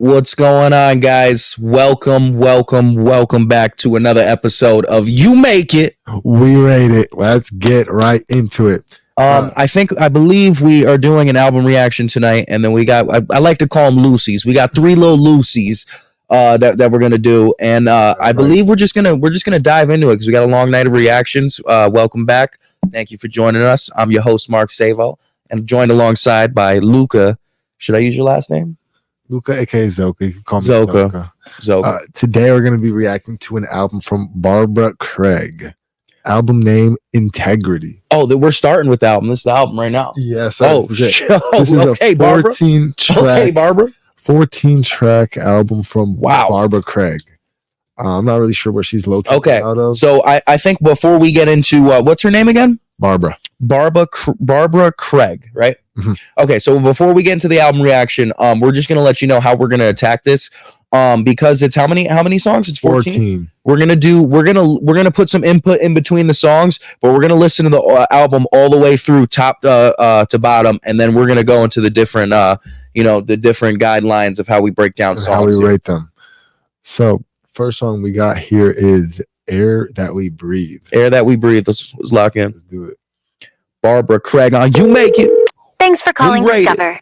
What's going on, guys? Welcome back to another episode of You Make It. We rate it. Let's get right into it. I believe we are doing an album reaction tonight, and then we got I like to call them Lucy's. We got three little Lucy's that we're gonna do, and I believe we're just gonna dive into it because we got a long night of reactions. Welcome back. Thank you for joining us. I'm your host Mark Savo, and joined alongside by Luca. Should I use your last name? Luca, aka Zoka. You can call me Zoka. Today we're going to be reacting to an album from Barbara Craig. Album name Integrity. Oh, we're starting with the album. This is the album right now. Yes. This is okay, a 14 track. Okay, Barbara. 14 track album from Wow. Barbara Craig. I'm not really sure where she's located out of. So I think before we get into what's her name again? Barbara Craig, right? Mm-hmm. Okay, so before we get into the album reaction, we're just gonna let you know how we're gonna attack this. Because it's how many songs? It's 14. We're gonna put some input in between the songs, but we're gonna listen to the album all the way through top to bottom, and then we're gonna go into the different the different guidelines of how we break down songs, how we rate them. So first song we got here is Air That We Breathe. Air That We Breathe. Let's lock in. Let's do it. Barbara Craig on You Make It. Thanks for calling Discover.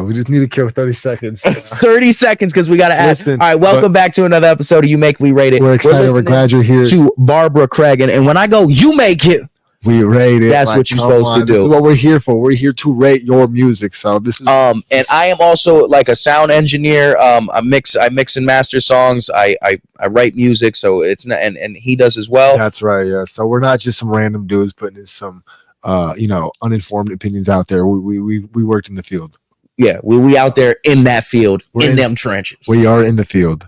We just need to kill 30 seconds. 30 seconds because we got to ask. All right, welcome back to another episode of You Make We Rate It. We're excited. We're glad you're here. To Barbara Craig. And when I go, You Make It, we rate it. That's what you're supposed to do. This is what we're here for. We're here to rate your music. So this is and I am also like a sound engineer. I mix and master songs. I write music, so it's not, and he does as well. That's right. Yeah. So we're not just some random dudes putting in some uninformed opinions out there. We worked in the field. Yeah, we out there in that field, in them trenches. We are in the field.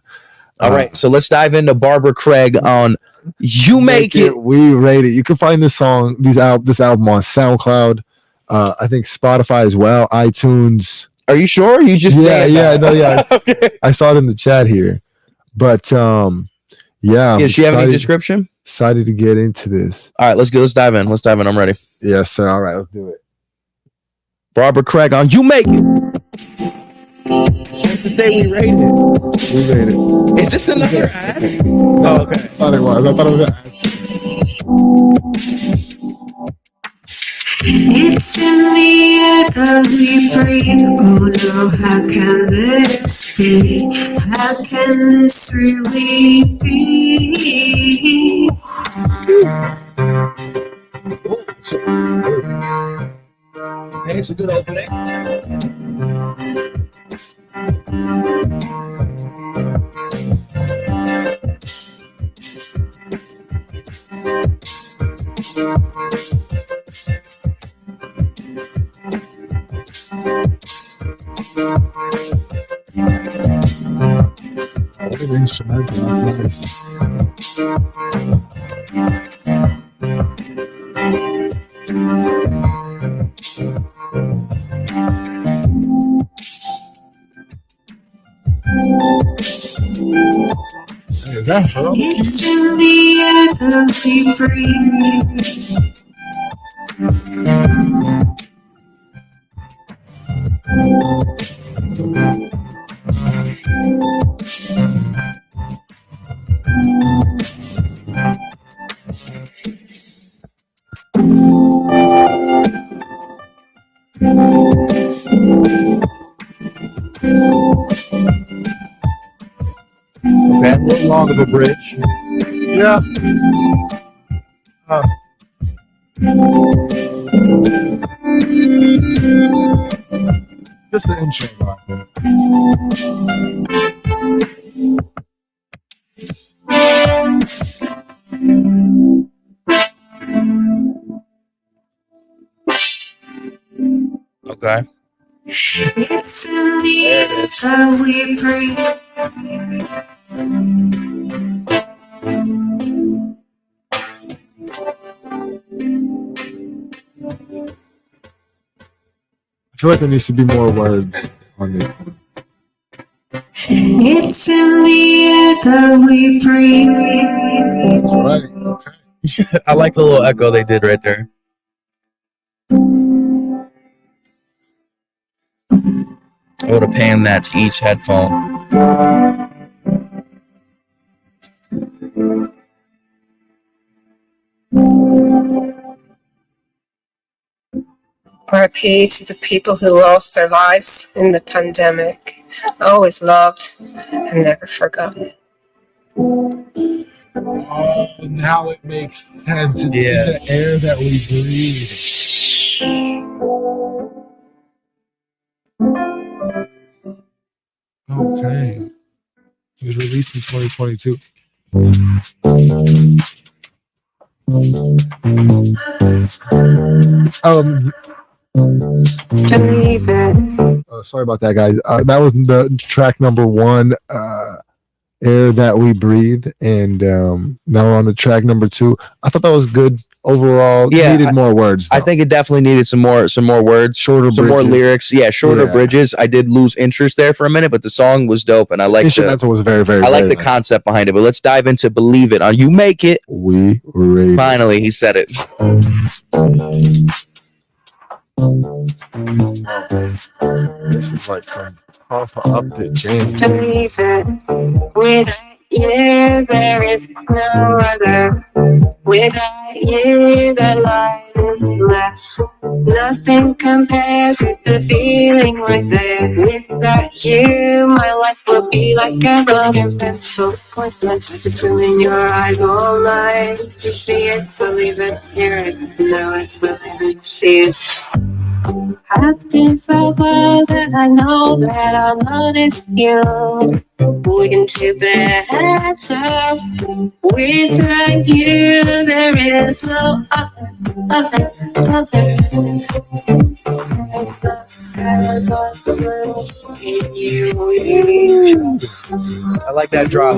All right, so let's dive into Barbara Craig on You Make It. We rate it. You can find this album on SoundCloud. I think Spotify as well, iTunes. Are you sure? You just Okay. I saw it in the chat here. But yeah. Does she have any description? Excited to get into this. All right, let's dive in. I'm ready. Yes, sir. All right, let's do it. Barbara Craig on You Make It. That's the day we rated it. We rated it. Is this another ad? Oh, okay. I thought it was an ad. It's in the air that we breathe. Oh no, how can this be? How can this really be? Hey, it's a good opening. It's in the air that we breathe. Okay, a little long of a bridge. Yeah. Just the intro. Okay. It's in the air that we breathe. I feel like there needs to be more words on this. It's in the air that we breathe. That's right. Okay. I like the little echo they did right there. I would have panned that to each headphone. RIP to the people who lost their lives in the pandemic. Always loved and never forgotten. Oh, now it makes sense. It's the air that we breathe. Okay. It was released in 2022. Sorry about that, guys. That was the track number 1, Air That We Breathe. And now we're on the track number 2. I thought that was good overall. Yeah, needed more words, though. I think it definitely needed some more words, shorter some bridges. more lyrics. Yeah, shorter bridges. I did lose interest there for a minute, but the song was dope, and I like instrumental was very, very. I like very the concept behind it. But let's dive into "Believe It." On You Make It. We rate. Finally, he said it. This is like from off up the jam. Believe it. Without you, there is no other. Without you, the life is less. Nothing compares with the feeling right there. Without you, my life will be like a broken pencil. Pointless to swim in your eyes all night. To see it, believe it, hear it, know it, believe it, see it. I've been so close and I know that I'll notice you. We can do better. Without you, there is no other. I like that drop.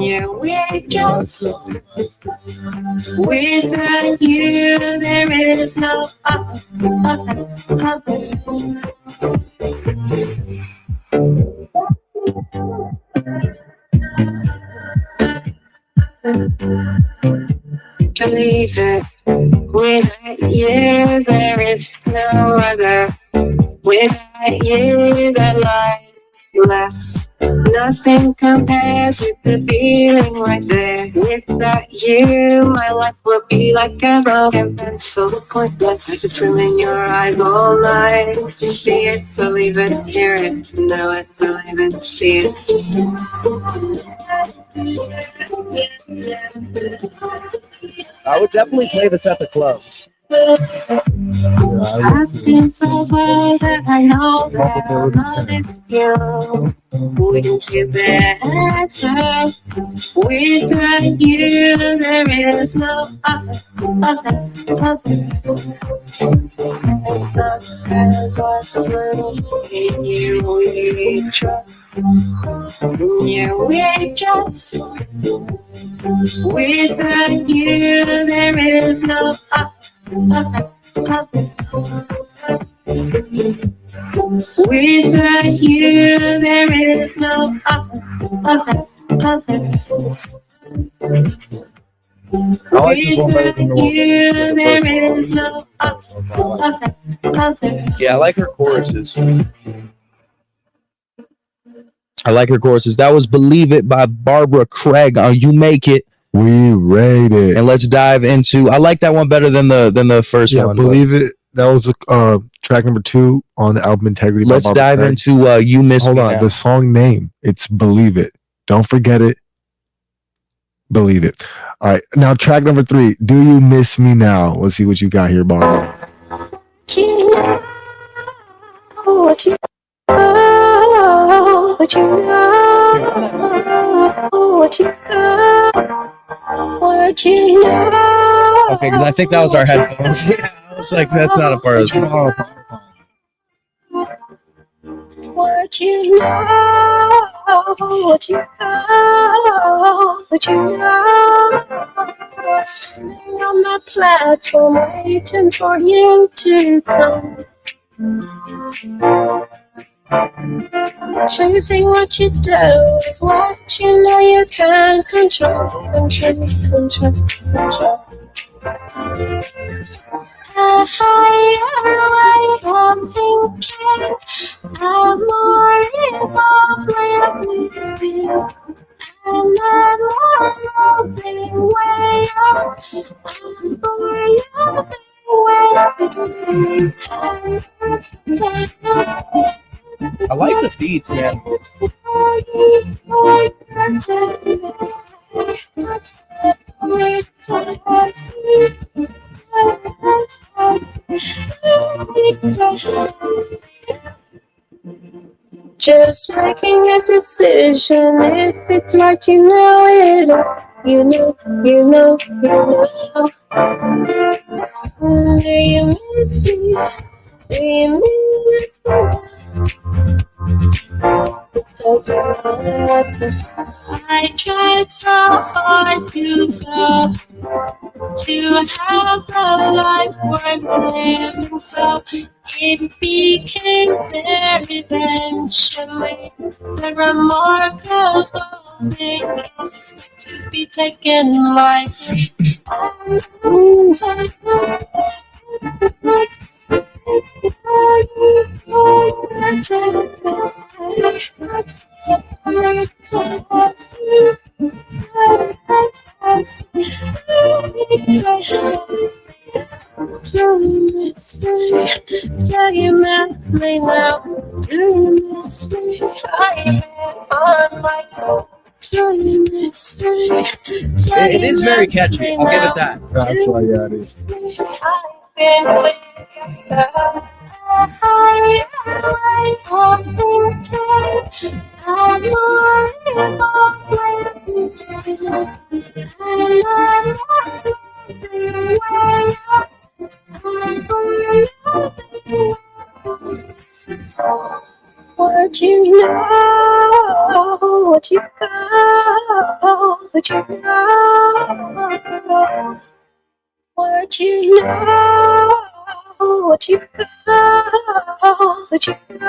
Without you, there is no other. Believe it. Without you, there is no other. Without you, the life's less. Nothing compares with the feeling right there. Without you, my life will be like a broken pencil. Pointless to swim in your eyes all night. To see it, believe it, hear it, know it, believe it, see it. I would definitely play this at the club. I've been so close that I know that I'll notice you. Wouldn't you better? Without you, there is no other. In you we trust. In you we trust. Without you, there is no other. Without you, there is no other. Without you, there is no other. Yeah, I like her choruses. That was "Believe It" by Barbara Craig on You Make It. We rate it. And let's dive into. I like that one better than the first one. Believe It. That was track number 2 on the album Integrity. Let's dive into You Miss Me. Hold on, the song name. It's Believe It. Don't forget it. Believe it. All right, now track number 3. Do You Miss Me Now? Let's see what you got here, Barbara. What you know, what you know, what you know, what you know. Okay, because I think that was our headphones. Yeah, I was like, that's not a part of the What you know, what you know, what you know. Standing on the platform, waiting for you to come. Choosing what you do is what you know you can't control. A higher way of thinking, a more And I'm moving way up, and for you, I like the beats, man. Just making a decision. If it's right, you know it. You know, you know, you know. Do you miss me? Do you miss me? It doesn't matter. I tried so hard to go, to have a life worth living, so it became there eventually. The remarkable thing is to be taken lightly. Do you miss me? Do you miss me now? Do you miss me? I've been on my own. Do you miss me? It is very catchy. I'll give it that. That's why, yeah, it is. I've been with you. Would you know? Would you go? Would you know? Would you know? Would you go? Would you go?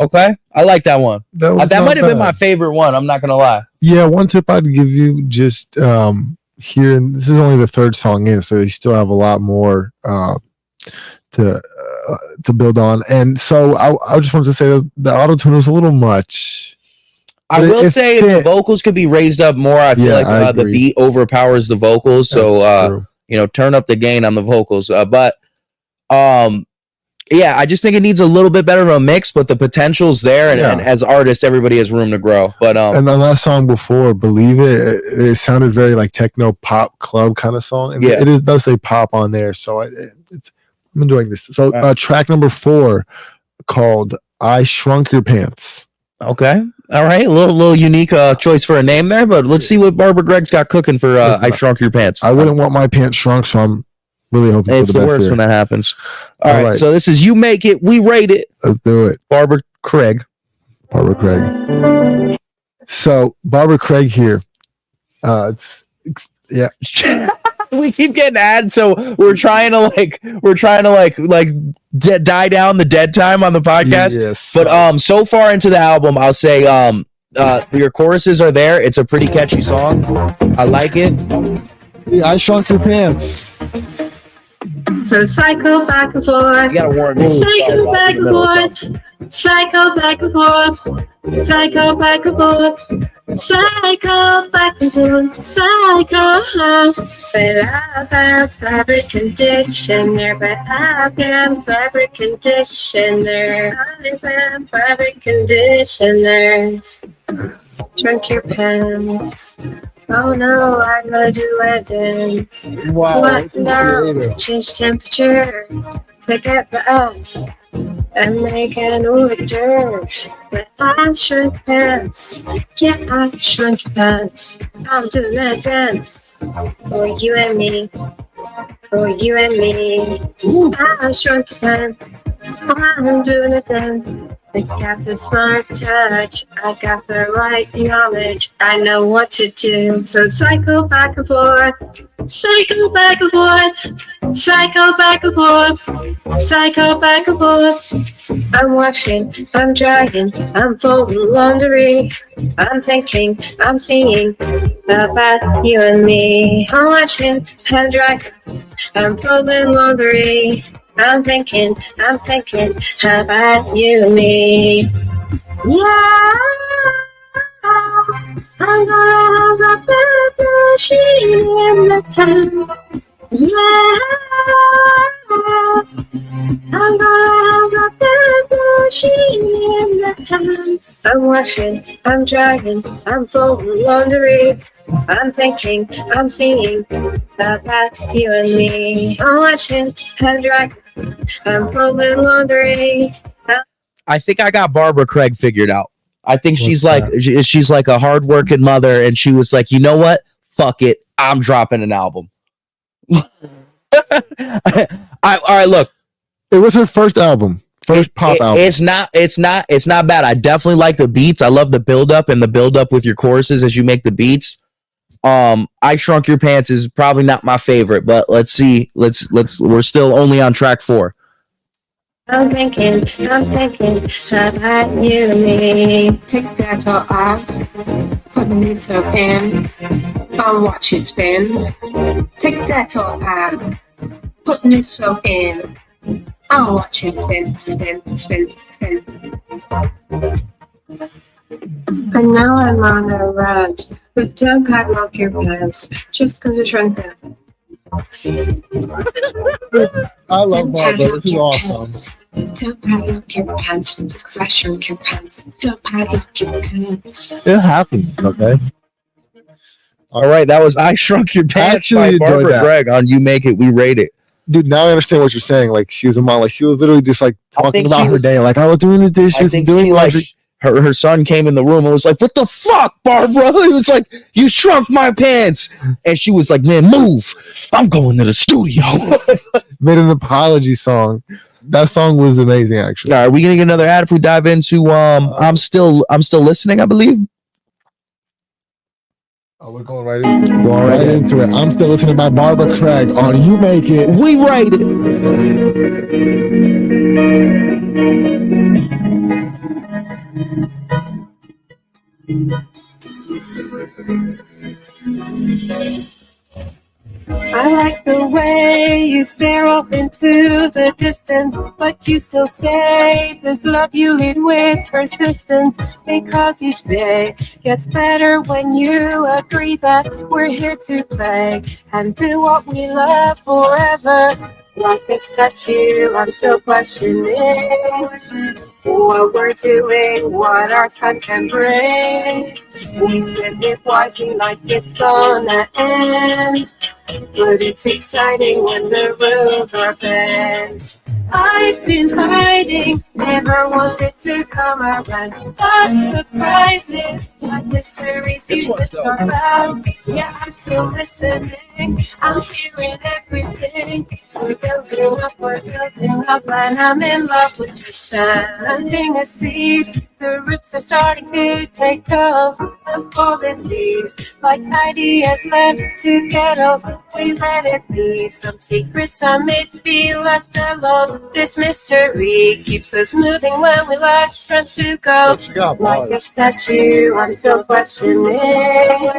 Okay, I like that one. That Might have been my favorite one. I'm not gonna lie. Yeah, one tip I'd give you, just hearing, this is only the third song in, so you still have a lot more to build on. And so I just wanted to say that the auto-tune was a little much. I will say if the vocals could be raised up more, I feel like the beat overpowers the vocals. So turn up the gain on the vocals. Yeah, I just think it needs a little bit better of a mix, but the potential's there, and as artists, everybody has room to grow. But and the last song before, Believe It sounded very like techno pop club kind of song. And it does say pop on there, so I'm enjoying this. So track number 4, called "I Shrunk Your Pants." Okay, all right, a little unique choice for a name there, but let's see what Barbara Gregg's got cooking for "I Shrunk Your Pants." I wouldn't want my pants shrunk, so I'm really hoping it's for the worst best when that happens. All right, so this is "You Make It, We Rate It." Let's do it. Barbara Craig. So Barbara Craig here. Yeah. We keep getting ads, so we're trying to die down the dead time on the podcast. Yes. But so far into the album, I'll say your choruses are there. It's a pretty catchy song. I like it. Yeah, I Shrunk Your Pants. So cycle back and forth. You gotta warn me. Cycle back and forth. Cycle back and forth. Cycle back and forth. Cycle back and forth. Cycle. But I've had fabric conditioner. But I've got fabric conditioner. I've had fabric conditioner. Shrink your pants. Oh no, I gotta do a dance. Wow. What now? Change temperature. Take it back. And make an order. But I shrunk pants. Yeah, I shrunk your pants. I'm doing a dance. For you and me. For you and me. I shrunk your pants. I'm doing a dance. I got the smart touch, I got the right knowledge, I know what to do. So cycle back and forth, cycle back and forth, cycle back and forth, cycle back and forth. I'm washing, I'm drying, I'm folding laundry, I'm thinking, I'm singing about you and me. I'm washing, I'm drying, I'm folding laundry, I'm thinking about you and me. Yeah, I'm gonna have a birthday in the town. Yeah, I'm gonna have a birthday in the town. I'm washing, I'm drying, I'm folding laundry. I'm thinking, I'm singing about you and me. I'm washing, I'm drying, I'm folding laundry. I think I got Barbara Craig figured out. I think What's she's like that? she's like a hardworking mother, and she was like, you know what? Fuck it, I'm dropping an album. All right, look, It was her first album, first pop album. It's not bad. I definitely like the beats. I love the build up and the build up with your choruses as you make the beats. I Shrunk Your Pants is probably not my favorite, but let's see. Let's we're still only on track 4. I'm thinking about you and me. Take that all out, put a new soap in, and watch it spin. Take that all out, put new soap in, and watch it spin, spin, spin, spin. And now I'm on a run, but don't padlock your pants, just 'cause you're shrunk them. I love Barbara. She's awesome. Don't padlock your pants just 'cause I shrunk your pants. Don't padlock your pants. It happens, okay? All right, that was I Shrunk Your Pants Actually by enjoyed Barbara that. Craig on You Make It, We Rate It. Dude, now I understand what you're saying. Like, she was a mom. Like, she was literally just like I talking think about she her was- day. Like, I was doing the I dishes, think doing she, like, laundry. her son came in the room and was like, "What the fuck, Barbara?" He was like, "You shrunk my pants," and she was like, "Man, move! I'm going to the studio." Made an apology song. That song was amazing, actually. All right, are we gonna get another ad if we dive into I'm still listening, I believe. Oh, we're going right into it. I'm still listening by Barbara Craig on You Make It. We rate it. I like the way you stare off into the distance, but you still stay. This love you lead with persistence, because each day gets better when you agree that we're here to play and do what we love forever. Like this statue, I'm still questioning what we're doing, what our time can bring. We spend it wisely like it's gonna end, but it's exciting when the rules are bent. I've been hiding, never wanted to come around, but the prizes, like mysteries, these bits are about. Yeah, I'm still listening, I'm hearing everything. We're building up, and I'm in love with the sound. Planting a seed, the roots are starting to take off. The fallen leaves, like ideas left to get off. We let it be, some secrets are made to be left alone. This mystery keeps us moving when we lack strength to go. Like a statue, I'm still questioning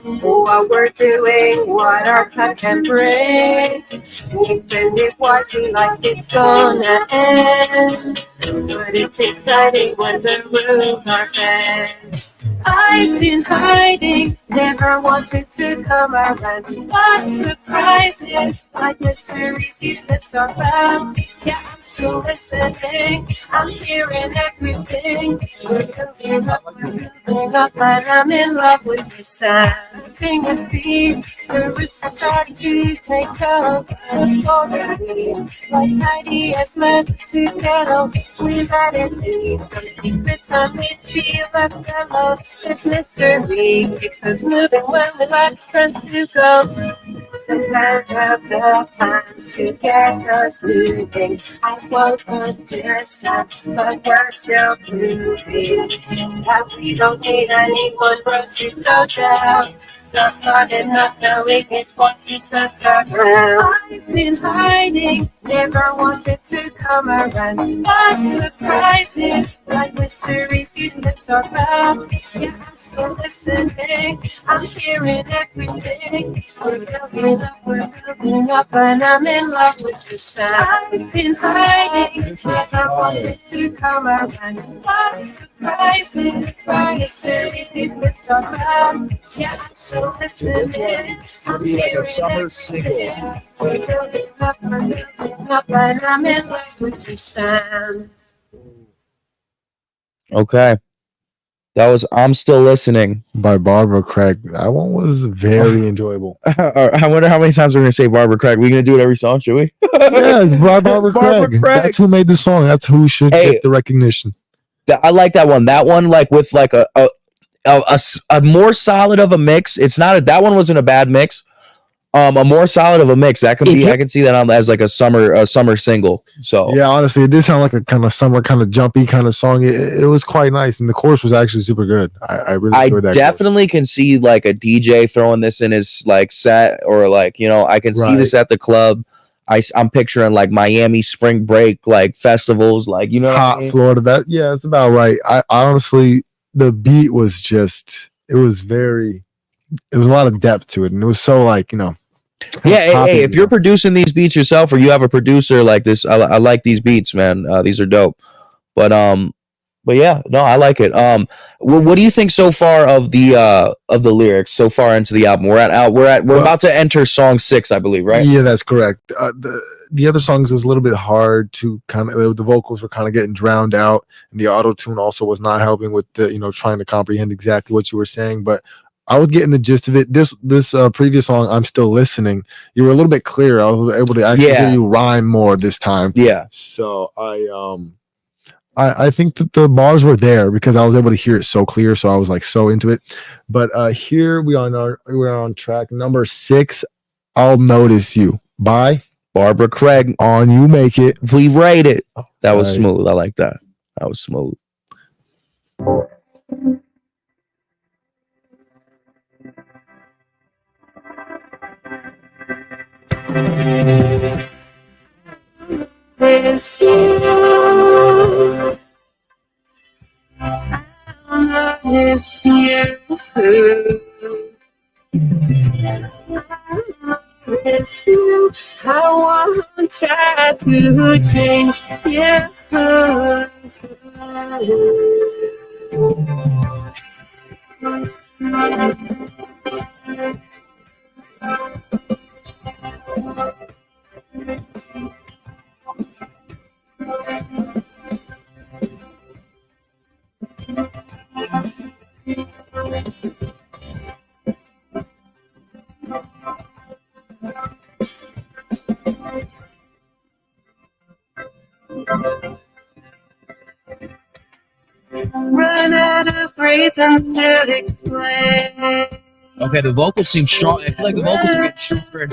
what we're doing, what our time can bring. We spend it wisely like it's gonna end, but it's exciting when the rules are bent. I've been hiding, never wanted to come around, but the prizes, like mysteries, these lips are bound. Yeah, I'm still listening, I'm hearing everything. We're building up, and I'm in love with the sound. Thing is deep, the roots are starting to take off. The fallen leaves, like ideas left to get off. We let it be, some secrets are made to be left alone. This mystery keeps us moving when we lack strength to go. The man of the plans to get us moving. I won't understand, but we're still proving that we don't need anyone but to go down. The fun and not knowing it's what keeps us around. I've been hiding, never wanted to come around, but the price is like mysteries, these lips are wrapped. Yeah, I'm still listening. I'm hearing everything. We're building up, and I'm in love with the sound. I've been hiding, and I wanted to come out and what's surprising? Right, mysteries, these lips are wrapped. Yeah, I'm still listening. I'm hearing everything. We're building up, and I'm in love with the sound. Okay. That was I'm Still Listening. By Barbara Craig. That one was very enjoyable. I wonder how many times we're going to say Barbara Craig. We're going to do it every song, should we? Yeah, it's by Barbara Craig. Craig. That's who made the song. That's who should get the recognition. I like that one. That one, like with like a more solid of a mix. It's not that one wasn't a bad mix. A more solid of a mix that could be. I can see that on as like a summer single. So yeah, honestly, it did sound like a kind of summer, kind of jumpy kind of song. It was quite nice, and the chorus was actually super good. I really enjoyed that. I definitely can see like a DJ throwing this in his like set, or like I can see this at the club. I'm picturing like Miami spring break like festivals, like hot I mean? Florida. That's about right. I honestly, the beat was just it was a lot of depth to it, and it was so like hey, if you're producing these beats yourself, or you have a producer like this, I like these beats, man. These are dope. But yeah, no, I like it. What do you think so far of the lyrics so far into the album? We're about to enter song 6, I believe, right? Yeah, that's correct. The other songs was a little bit hard to the vocals were kind of getting drowned out, and the auto tune also was not helping with the trying to comprehend exactly what you were saying, but I was getting the gist of it. This previous song, I'm Still Listening, you were a little bit clearer. I was able to actually hear you rhyme more this time. Yeah. So I think that the bars were there because I was able to hear it so clear. So I was like so into it. But here we're on track number 6. I'll Notice You by Barbara Craig on You Make It. We rate it. That was smooth. I like that. That was smooth. Miss you. I miss you. I miss you. I won't try to change. Yeah. Run out of reasons to explain. Okay, the vocals seem strong. I feel like the vocals are getting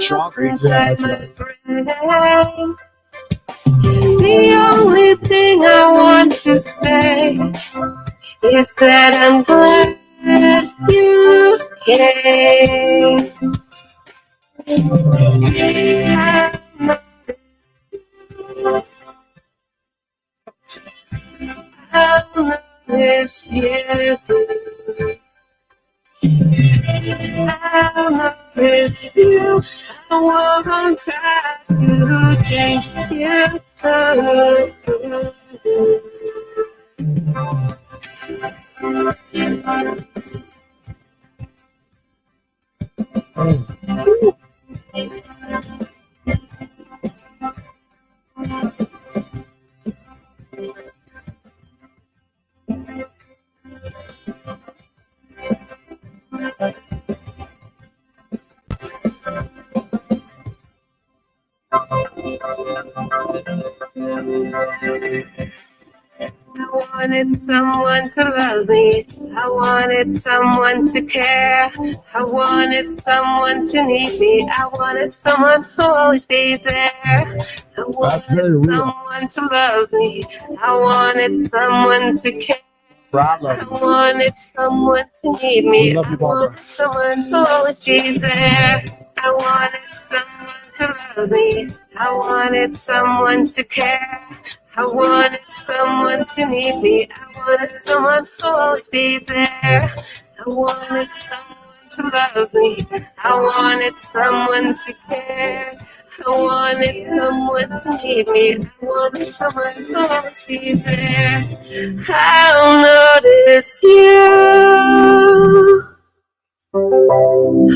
stronger and stronger. The only thing I want to say is that I'm glad you came. I'll miss you. I'll miss you. I won't try to change you. I wanted someone to love me. I wanted someone to care. I wanted someone to need me. I wanted someone who'll always be there. I wanted someone to love me. I wanted someone to care. I wanted someone to need me. I wanted someone who'll always be there. I wanted someone to love me. I wanted someone to care. I wanted someone to need me. I wanted someone who'll always be there. I wanted someone to love me. I wanted someone to care. I wanted someone to need me. I wanted someone who'll always be there. I'll notice you.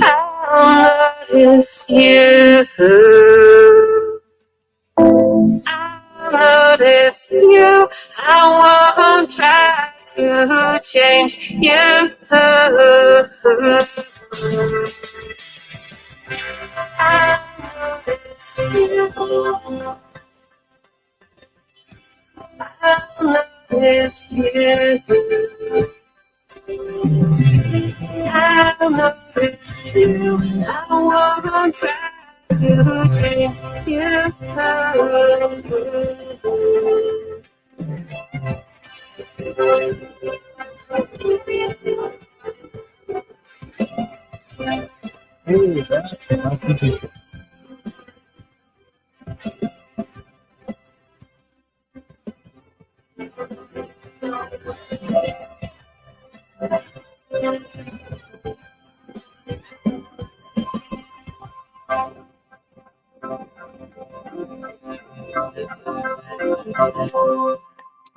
I'll notice you. I'll notice you. I won't try to change you. I'll notice you. I'll notice you. I'll notice you. I won't try to change you.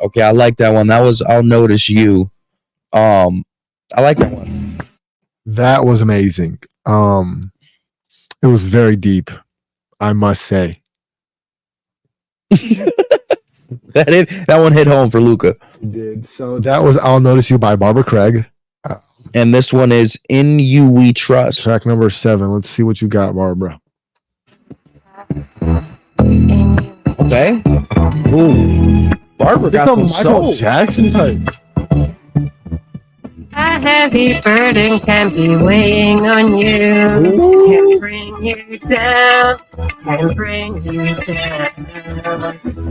Okay, I like that one. That was I'll Notice You. I like that one. That was amazing. It was very deep, I must say. That one hit home for Luca. It did. So that was I'll Notice You by Barbara Craig. And this one is In You We Trust. Track number 7. Let's see what you got, Barbara. Okay. Ooh. Barbara got some soul. Jackson type. A heavy burden can be weighing on you. Can bring you down. Can bring you down.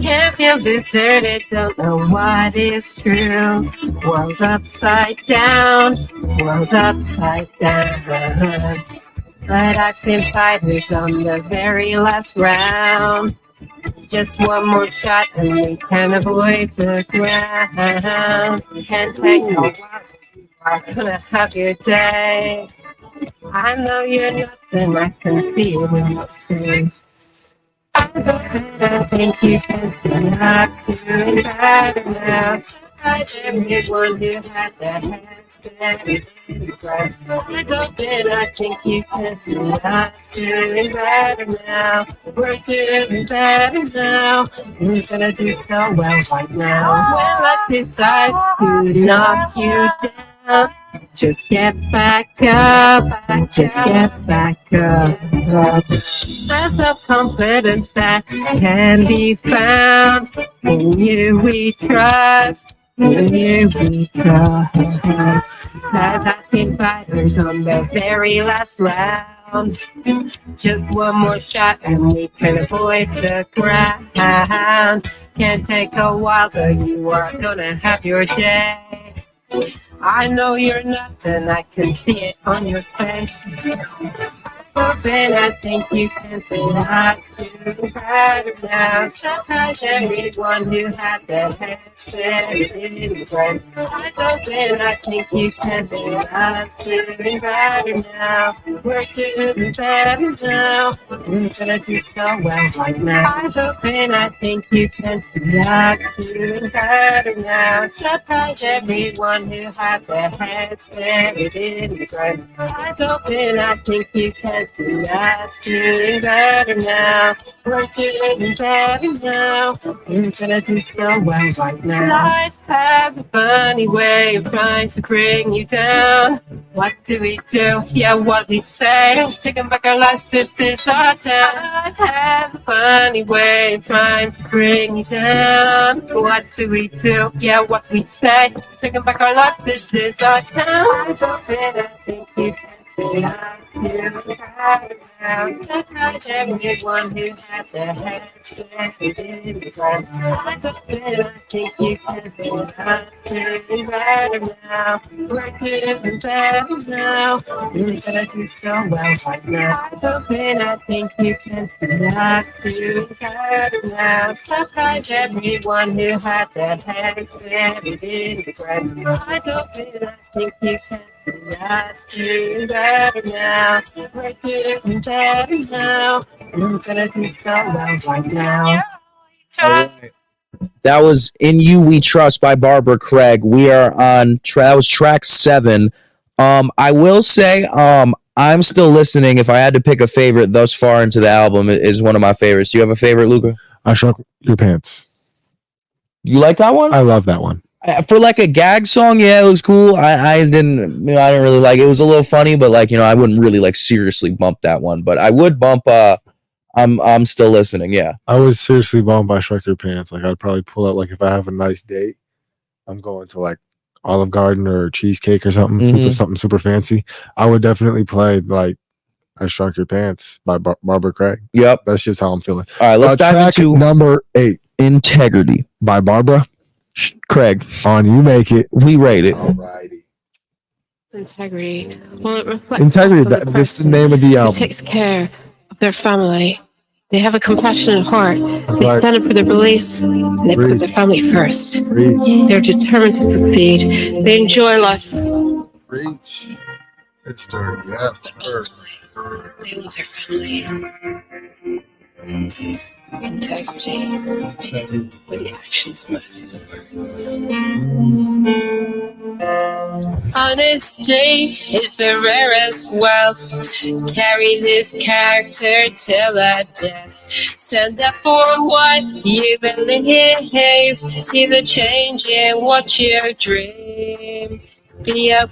Can't feel deserted. Don't know what is true. World's upside down. World's upside down. But I've seen fighters on the very last round. Just one more shot and we can avoid the ground. Can't take no while. Are gonna have your day. I know you're nothing, I can feel it in your face. I think you can see not doing better now. Surprise everyone who had their hands steady in the grass. Eyes open, I think you can see not doing better now. We're doing better now. We're gonna do so well right now. When life decides to knock you down, just get back up, just get back up. There's a confidence that can be found. In you we trust, in you we trust. Cause I've seen fighters on the very last round. Just one more shot and we can avoid the ground. Can't take a while, but you are gonna have your day. I know you're not, and I can see it on your face. Open, I think you can see not doing better now. Surprise everyone who had their heads steady in the ground. Eyes open, I think you can see not doing better now. We're doing better now. We're gonna do so well right now. Eyes open, I think you can see not doing better now. Surprise everyone who had their heads steady in the ground. Eyes open, I think you can see us doing better now. We're doing better now. We're gonna do so well right now. Life has a funny way of trying to bring you down. What do we do? Yeah, what we say. Taking back our lives, this is our town. Life has a funny way of trying to bring you down. What do we do? Yeah, what we say. Taking back our lives, this is our town. Eyes open, I think you can see us Surprise everyone who had their heads planted in the ground. I think you can be us doing better now. We're doing better now. You're gonna do so well right now. I think you can see us doing better now. Surprise everyone who had their heads planted in the ground. I think you can. That's doing better now. We're doing better now. We're gonna do so well right now. All right. That was "In You We Trust" by Barbara Craig. We are on that was track 7. I will say, I'm still listening. If I had to pick a favorite thus far into the album, it is one of my favorites. Do you have a favorite, Luca? I Shrunk Your Pants. You like that one? I love that one. For like a gag song, yeah, it was cool. I didn't, I didn't really like it. It was a little funny, but like, I wouldn't really like seriously bump that one. But I would bump. I'm still listening. Yeah, I was seriously bummed by Shrek Your Pants. Like I'd probably pull out, like if I have a nice date, I'm going to like Olive Garden or Cheesecake or something, something super fancy. I would definitely play like "I Shrunk Your Pants" by Barbara Craig. Yep, that's just how I'm feeling. All right, let's dive into number 8, "Integrity" by Barbara Craig. On You Make It, we rate it. Alrighty. Integrity. Well, it reflects Integrity. That's the name of the album. Who takes care of their family. They have a compassionate heart. They stand up for their beliefs, and they put their family first. They're determined to succeed. They enjoy life. Preach. Sister, yes, sir. They love their family. Integrity. Where the actions match the words. Honesty is the rarest wealth. Carry this character till our death. Stand up for what you believe. See the change in what you dream. Be up,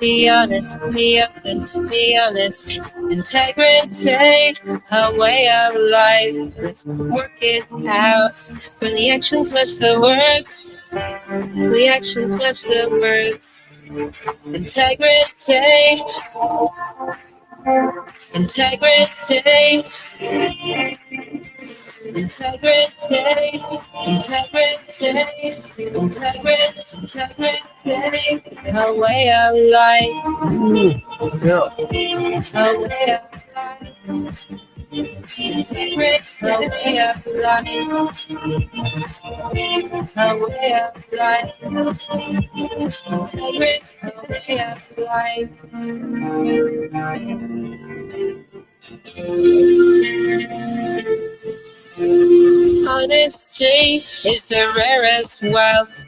be honest, be open, be honest. Integrity, a way of life. Let's work it out. When the actions match the words, the actions match the words. Integrity, integrity, integrity, integrity, integrity, a way of life, a way of life. Integrity, a way of life, a way of life. Integrity, a way of life. Honesty is the rarest wealth.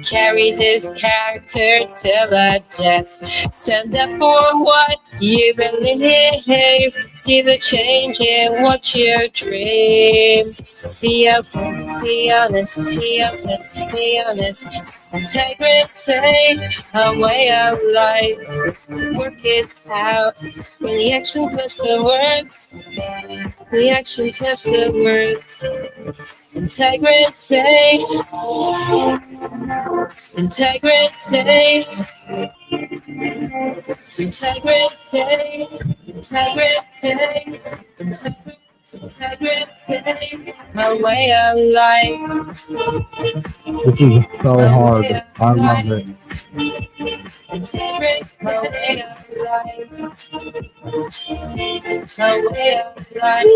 Carry this character till our death. Stand up for what you believe. See the change in what you dream. Be open, be honest, be open, be honest. Integrity, a way of life. Let's work it out. When the actions match the words, the actions match the words. Integrity, integrity, integrity, integrity, integrity, a way of life. This is so hard. I love it. Integrity, a way of life. A way of life.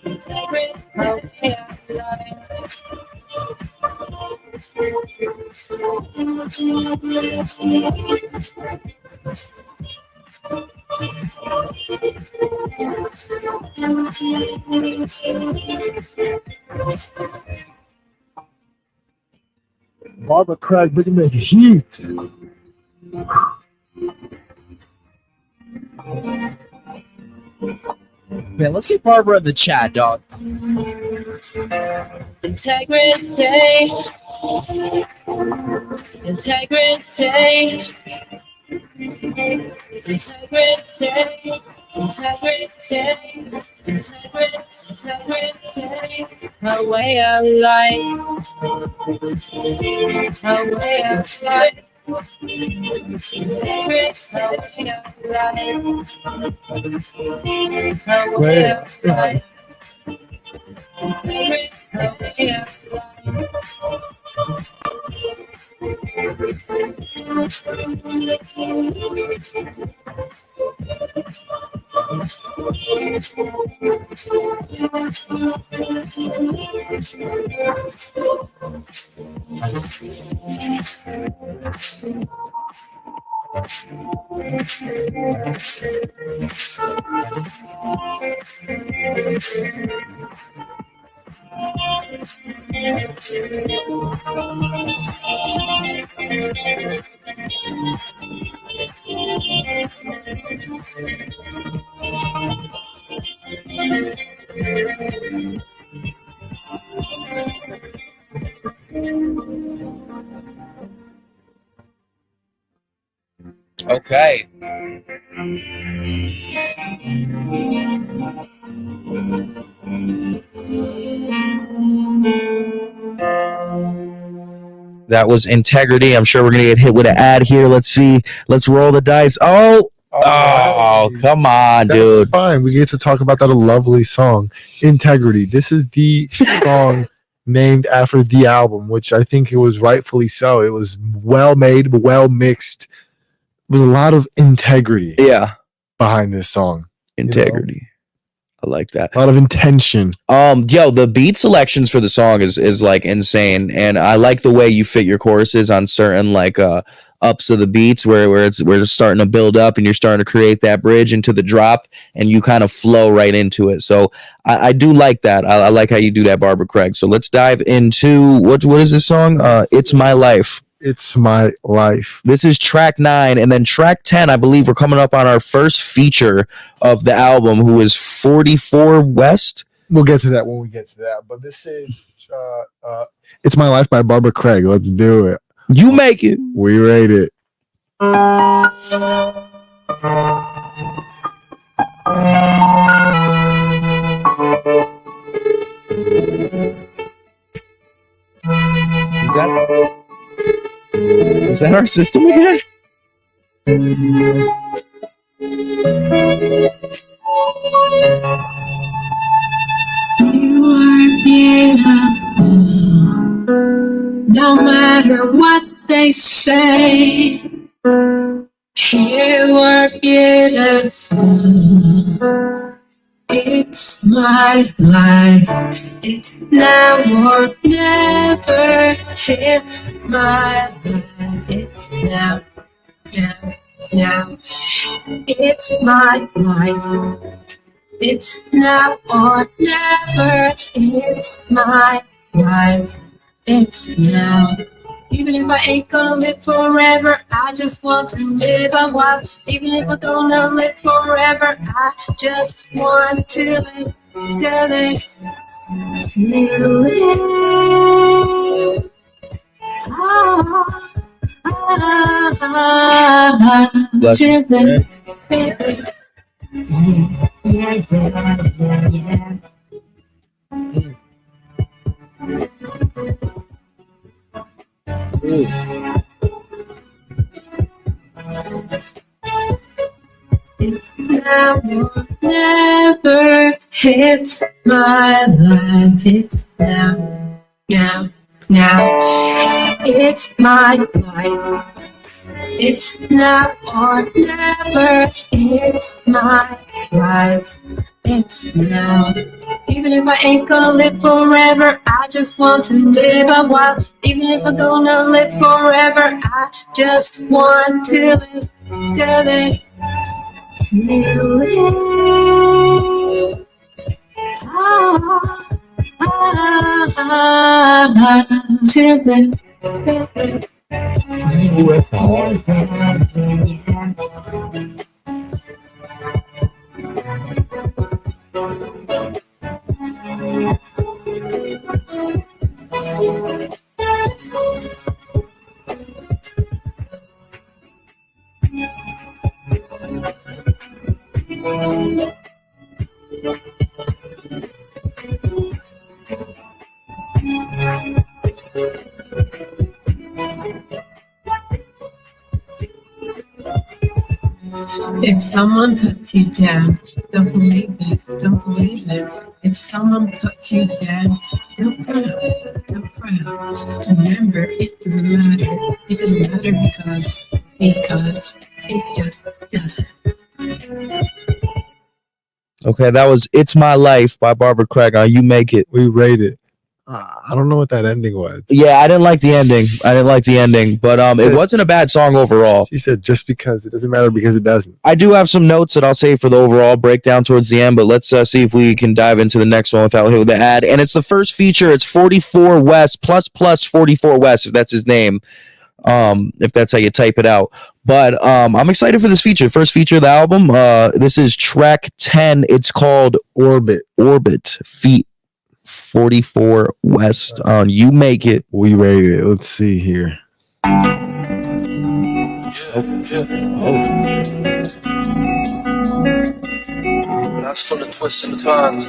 Integrity, a way of life. Barbara Craig, bringing the heat. Man, let's get Barbara in the chat, dog. Integrity, integrity, integrity, integrity, integrity, a way of life, a way of life. Integrity's a way of life. It's a way of life. Integrity's a way of life. Okay. That was Integrity. I'm sure we're gonna get hit with an ad here. Let's see. Let's roll the dice. Oh, come on, That's dude. fine. We get to talk about that lovely song, Integrity. This is the song named after the album, which I think it was rightfully so. It was well made, well mixed. With a lot of integrity behind this song. Integrity. I like that. A lot of intention. Yo, the beat selections for the song is like insane, and I like the way you fit your choruses on certain like ups of the beats where it's starting to build up and you're starting to create that bridge into the drop, and you kind of flow right into it. So I do like that. I like how you do that, Barbara Craig. So let's dive into what is this song? It's My Life. It's My Life. This is track 9, and then track 10, I believe we're coming up on our first feature of the album, who is 44 West. We'll get to that when we get to that. But this is It's My Life by Barbara Craig. Let's do it. You make it. We rate it. Is that our system again? You are beautiful, no matter what they say. You are beautiful. It's my life. It's now or never. It's my life. It's now, now, now. It's my life. It's now or never. It's my life. It's now. Even if I ain't gonna live forever, I just want to live a while. Even if I'm gonna live forever, I just want to live, to live, to live. To live. Yeah. It's now or never. It's my life. It's now, now, now. It's my life. It's now or never. It's my life. It's now. Even if I ain't gonna live forever, I just want to live a while. Even if I'm gonna live forever, I just want to live, to live, to live. To live, If someone puts you down, don't believe it, don't believe it. If someone puts you down, don't frown, don't frown. Remember, it doesn't matter. It doesn't matter because it just doesn't. Okay, that was "It's My Life" by Barbara Craig on You Make It. We rate it. I don't know what that ending was. Yeah, I didn't like the ending. But it wasn't a bad song overall. She said just because it doesn't matter because it doesn't. I do have some notes that I'll save for the overall breakdown towards the end, but let's see if we can dive into the next one without hitting the ad. And it's the first feature. It's 44 West plus 44 West, if that's his name, if that's how you type it out. But I'm excited for this feature. First feature of the album. This is track 10. It's called Orbit feat 44 West on You Make It. We rate it. Let's see here. That's full of twists and turns.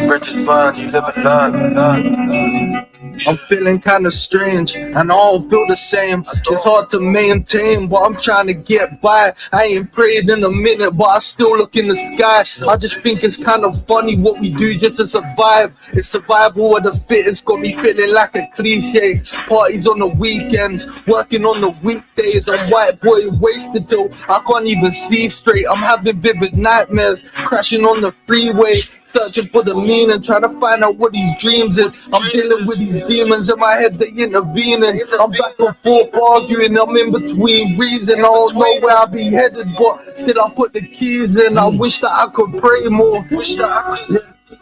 Bridges burn, you live and learn. I'm feeling kinda strange, and I all feel the same. It's hard to maintain, but I'm trying to get by. I ain't prayed in a minute, but I still look in the sky. I just think it's kind of funny what we do just to survive. It's survival of the fittest, got me feeling like a cliche. Parties on the weekends, working on the weekdays. I'm white boy wasted till I can't even see straight. I'm having vivid nightmares, crashing on the freeway, searching for the meaning, trying to find out what these dreams is. I'm dealing with these demons in my head, they intervening. I'm back and forth arguing, I'm in between reason. I don't know where I be headed, but still I put the keys in. I wish that I could pray more.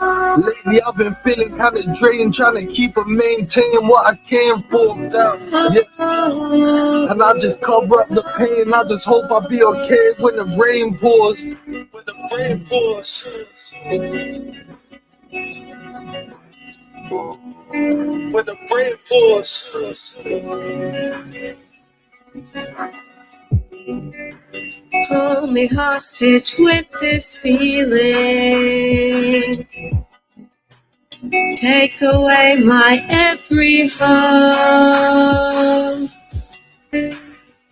Lately I've been feeling kinda drained, trying to keep and maintain what I came for. Yeah. And I just cover up the pain, I just hope I'll be okay when the rain pours. When the rain pours. When the rain pours. Hold me hostage with this feeling. Take away my every hope.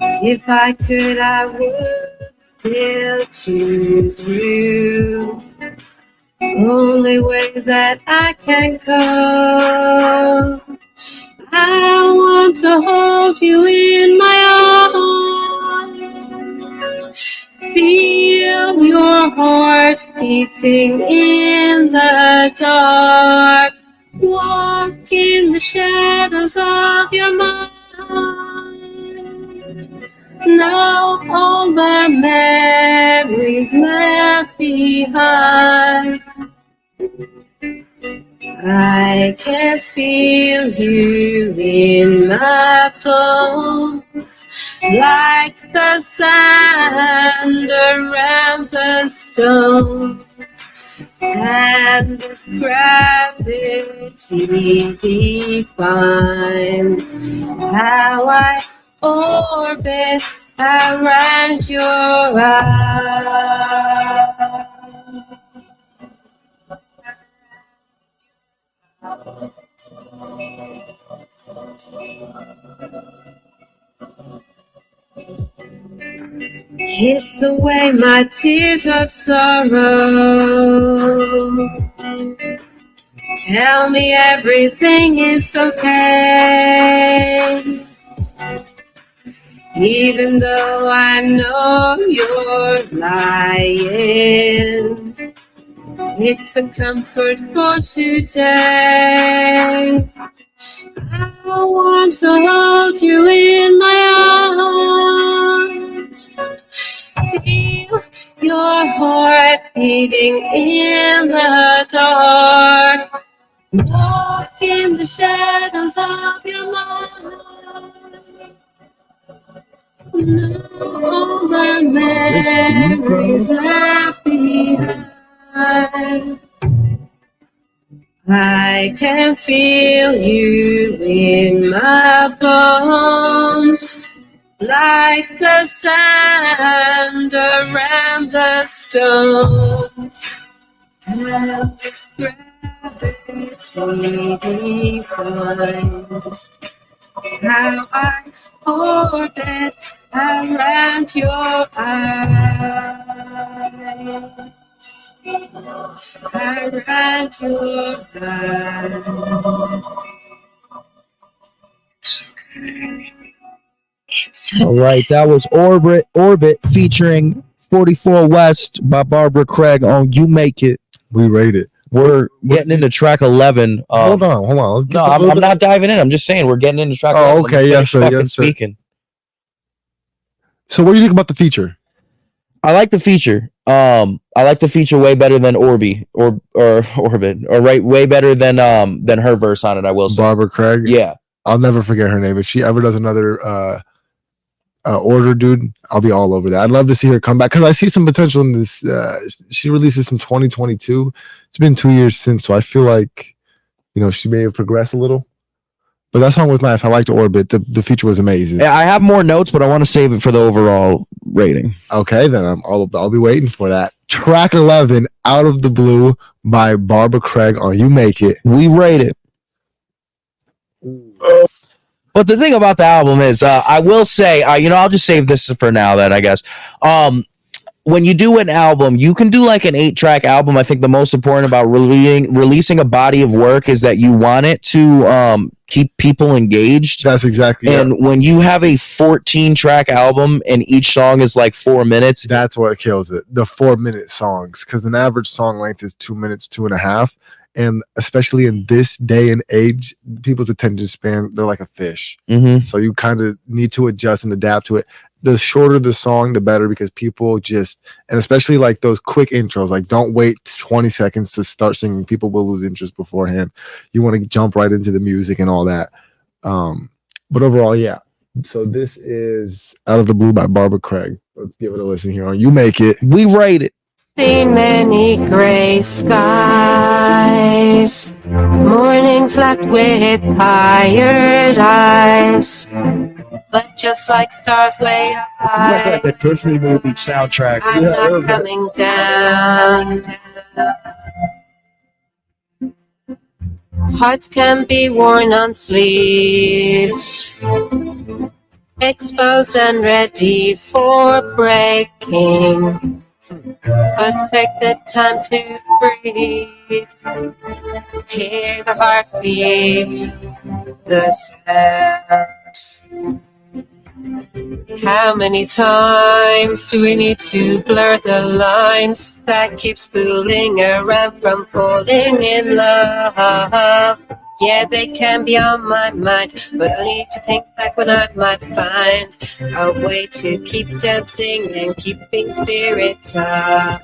If I could, I would still choose you. Only way that I can go. I want to hold you in my arms. Feel your heart beating in the dark. Walk in the shadows of your mind. Now all the memories left behind. I can feel you in my bones, like the sand around the stones, and this gravity defines how I orbit around your eyes. Kiss away my tears of sorrow. Tell me everything is okay. Even though I know you're lying, it's a comfort for today. I want to hold you in my arms. Feel your heart beating in the dark. Walk in the shadows of your mind. Know all the memories left behind. I can feel you in my bones, like the sand around the stones, and this gravity defines how I orbit around your eyes. Around your eyes. All right, that was Orbit featuring 44 West by Barbara Craig on You Make It. We rate it. We're getting into track 11. Hold on. Let's No, I'm not diving in. I'm just saying we're getting into track 11. Okay, yes, sir. Yes, sir. Speaking. So what do you think about the feature? I like the feature. I like the feature way better than Orbit, or way better than her verse on it. I will say. Barbara Craig. Yeah, I'll never forget her name. If she ever does another order, dude, I'll be all over that. I'd love to see her come back because I see some potential in this. She releases in 2022. It's been 2 years since, so I feel like she may have progressed a little. But that song was nice. I liked Orbit. The feature was amazing. I have more notes, but I want to save it for the overall rating. Okay, then I'll be waiting for that. Track 11, Out of the Blue by Barbara Craig on You Make It. We rate it. But the thing about the album is, I will say, I'll just save this for now then, I guess. When you do an album, you can do like an 8-track album. I think the most important about releasing a body of work is that you want it to keep people engaged. That's exactly it. And when you have a 14-track album and each song is like 4 minutes, that's what kills it. The 4-minute songs, because an average song length is 2 minutes, 2.5. And especially in this day and age, people's attention span, they're like a fish. Mm-hmm. So you kind of need to adjust and adapt to it. The shorter the song, the better, because people and especially like those quick intros, like don't wait 20 seconds to start singing. People will lose interest beforehand. You want to jump right into the music and all that. But overall, yeah. So this is Out of the Blue by Barbara Craig. Let's give it a listen here on You Make It. We rate it. Seen many gray skies, mornings left with tired eyes, but just like stars way up high, like a Disney movie soundtrack. I'm not coming down. Hearts can be worn on sleeves, exposed and ready for breaking. But take the time to breathe, hear the heartbeat, the sounds. How many times do we need to blur the lines that keeps fooling around from falling in love? Yeah, they can be on my mind, but only to think back when I might find a way to keep dancing and keeping spirits up.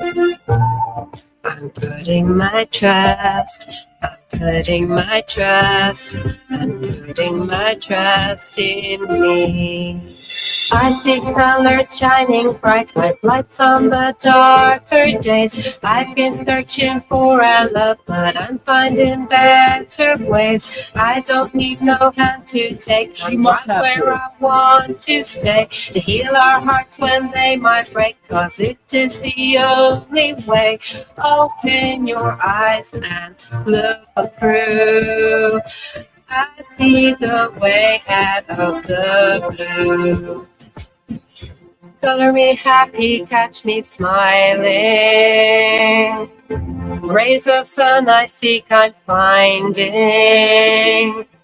I'm putting my trust, I'm putting my trust in me. I see colors shining bright like lights on the darker days. I've been searching for our love, but I'm finding better ways. I don't need no hand to take. I'm right where I want to stay, to heal our hearts when they might break, 'cause it is the only way. Open your eyes and look through. I see the way out of the blue. Color me happy, catch me smiling. Rays of sun I seek, I'm finding.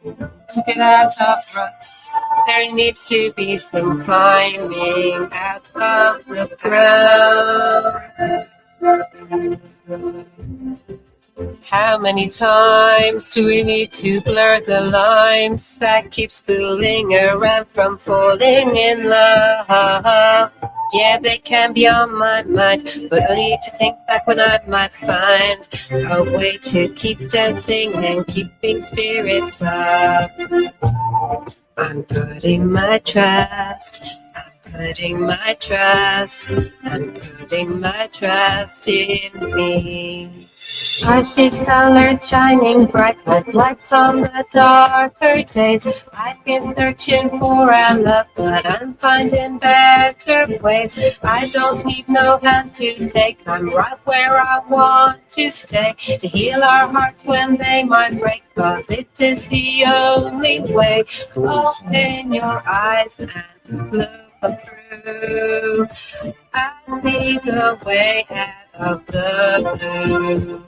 To get out of ruts, there needs to be some climbing out of the ground. How many times do we need to blur the lines that keeps fooling around from falling in love? Yeah, they can be on my mind, but only to think back when I might find a way to keep dancing and keeping spirits up. I'm putting my trust, I'm putting my trust in me. I see colors shining bright like lights on the darker days. I've been searching for our love, but I'm finding better ways. I don't need no hand to take. I'm right where I want to stay, to heal our hearts when they might break, 'cause it is the only way. Open your eyes and look through. I see the way out of the blue.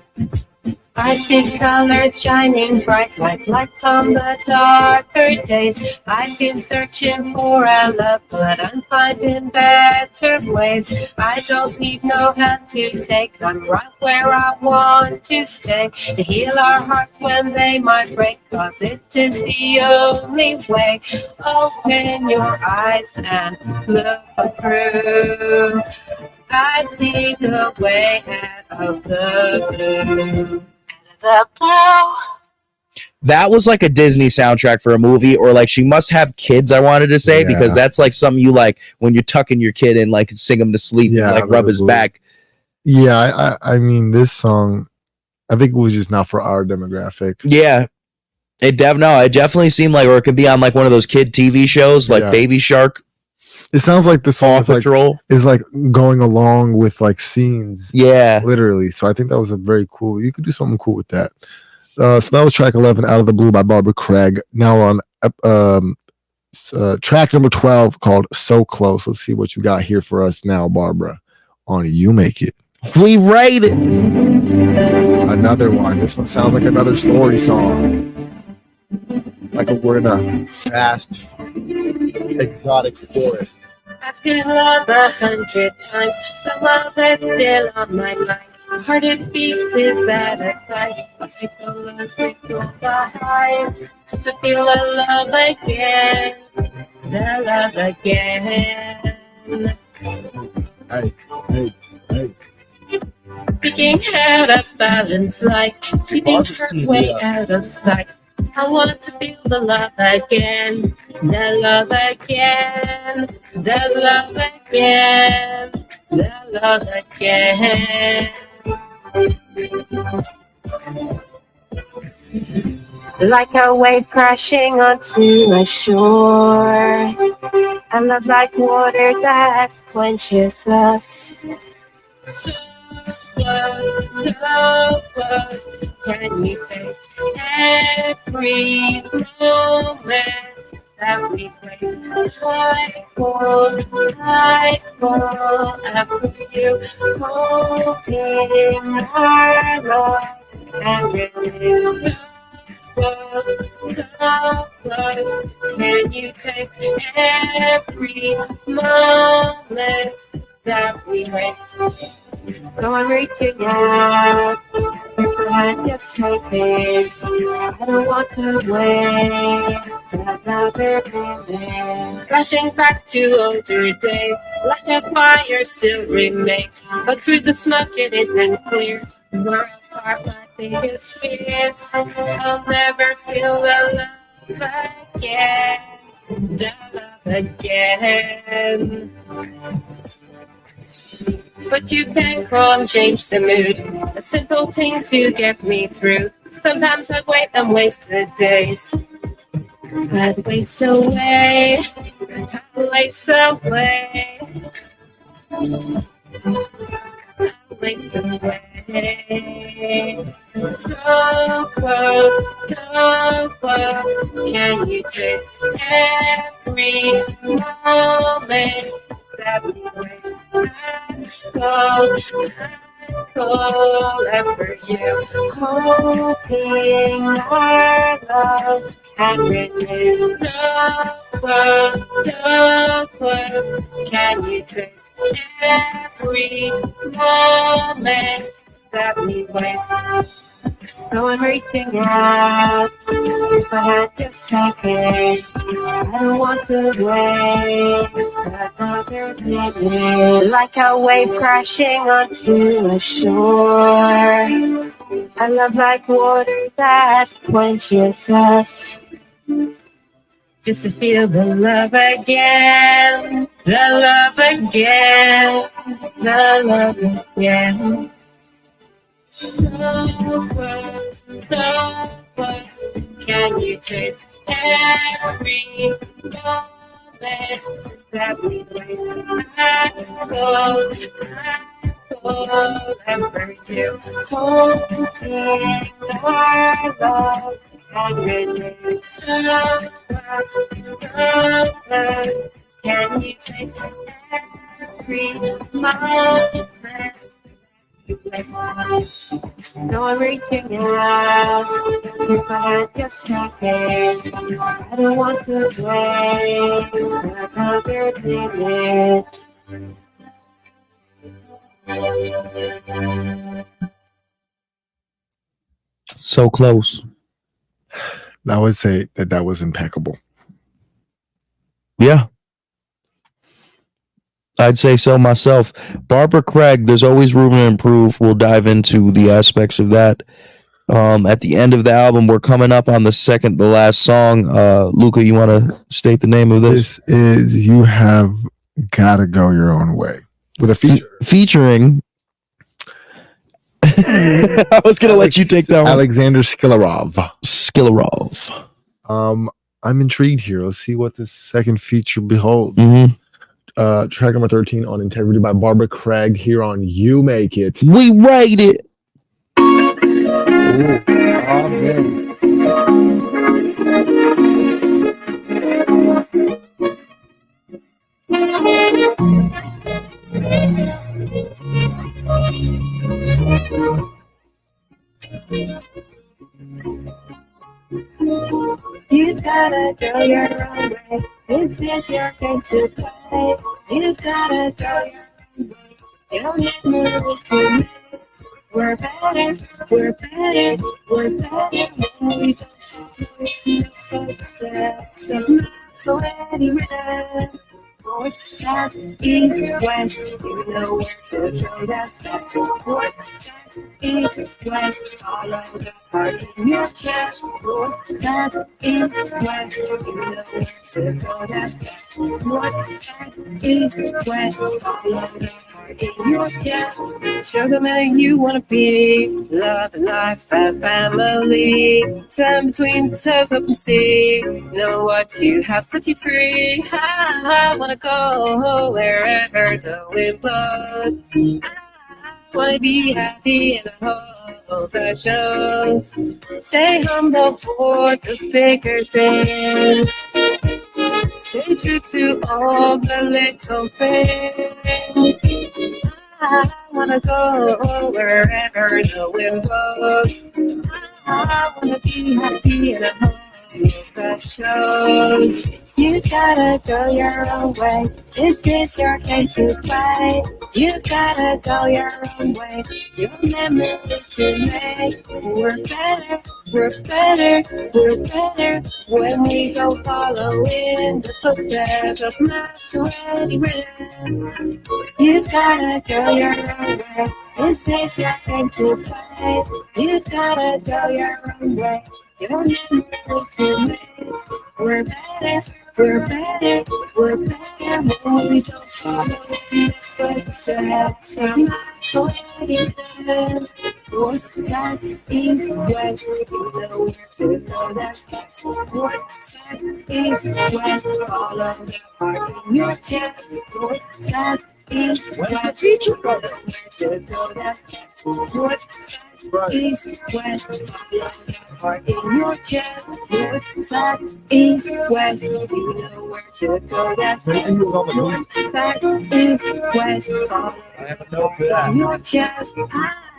I see colors shining bright like lights on the darker days. I've been searching for a love, but I'm finding better ways. I don't need no hand to take, I'm right where I want to stay. To heal our hearts when they might break, cause it is the only way. Open your eyes and look through. I see the way out of the blue. The blue. That was like a Disney soundtrack for a movie, or like She Must Have Kids, I wanted to say, because that's like something you like when you're tucking your kid in, like sing him to sleep and like rub his back. Yeah, I mean, this song, I think it was just not for our demographic. Yeah. It definitely seemed like, or it could be on like one of those kid TV shows like Baby Shark. It sounds like the song is like going along with like scenes. Yeah. Literally. So I think that was a very cool, you could do something cool with that. So that was track 11, Out of the Blue by Barbara Craig. Now on track number 12 called So Close. Let's see what you got here for us now, Barbara, on You Make It. We rate it. Another one. This one sounds like another story song. Like we're in a fast, exotic forest. I've seen love 100 times, some of it's still on my mind. Heart it beats, is that a sign? Must take the lows, take the highs, just to feel the love again, the love again. Hey. Speaking out of balance, like keeping her way out of sight. I want to feel the love again, the love again, the love again, the love again. Like a wave crashing onto a shore, a love like water that quenches us. So close, can you taste every moment that we waste? I fall after you, holding our love and renew. So close, can you taste every moment that we waste? So I'm reaching out, here's my hand, just take it. I don't want to waste another minute. Flashing back to older days, like a fire still remains. But through the smoke it isn't clear. We're apart, my biggest fears. I'll never feel the love again, the love again. But you can call and change the mood, a simple thing to get me through. Sometimes I wait and waste the days. I'd waste away, I'd waste away, I'd waste away. So close, can you taste every moment that we waste? I'd go ever you, hoping our love can renew. So close, can you taste every moment that we waste? So I'm reaching out, here's my hand, just take it. I don't want to waste another minute. Like a wave crashing onto a shore, a love like water that quenches us. Just to feel the love again, the love again, the love again. So close, can you taste every moment that we waste? I go ever you, holding our love and renew. So close, can when you take every moment. No, I'm reaching out. Here's my hand, just take it. I don't want to wait another minute. So close. I would say that was impeccable. Yeah. I'd say so myself. Barbara Craig, there's always room to improve. We'll dive into the aspects of that. At the end of the album, we're coming up on the last song. Luca, you want to state the name of this? This is You Have Gotta Go Your Own Way with a feature. Featuring. I was going to let you take that one. Alexander Skillarov. I'm intrigued here. Let's see what this second feature beholds. Mm-hmm. Track number 13 on Integrity by Barbara Craig here on You Make It. We rate it. Ooh. Oh, man. You've gotta go your own way. This is your game to play. You've gotta go your own way. Your memories to make. We're better, we're better, we're better when we don't follow in the footsteps of maps already written. North, south, east, west, you know where to go, that's best. North, south, east, west, follow the heart in your chest. North, south, east, west, you know where to go, that's best. North, south, east, west, follow the heart in your chest. Show them how you wanna be, love and life and family. Stand between the toes, up and see, know what you have, set you free. I wanna go wherever the wind blows. I wanna be happy in a hope that shows. Stay humble for the bigger things. Stay true to all the little things. I wanna go wherever the wind blows. I wanna be happy in a hope that shows. You gotta go your own way. This is your game to play. You gotta go your own way. Your memories to make. We're better, we're better, we're better when we don't follow in the footsteps of maps already written. You've gotta go your own way. This is your game to play. You've gotta go your own way. Your memories to make. We're better, we're better, we're better when we don't follow in the footsteps of maps already written. North, south, east, west, you know where to go, that's best. North, south, east, west, follow the heart in your chest. North, south, east, west, you know where to go, that's best. North, south, east, west, follow the heart in your chest. North, south, east, west, you know where to go, that's best. North, south, east, west, follow the heart in your chest.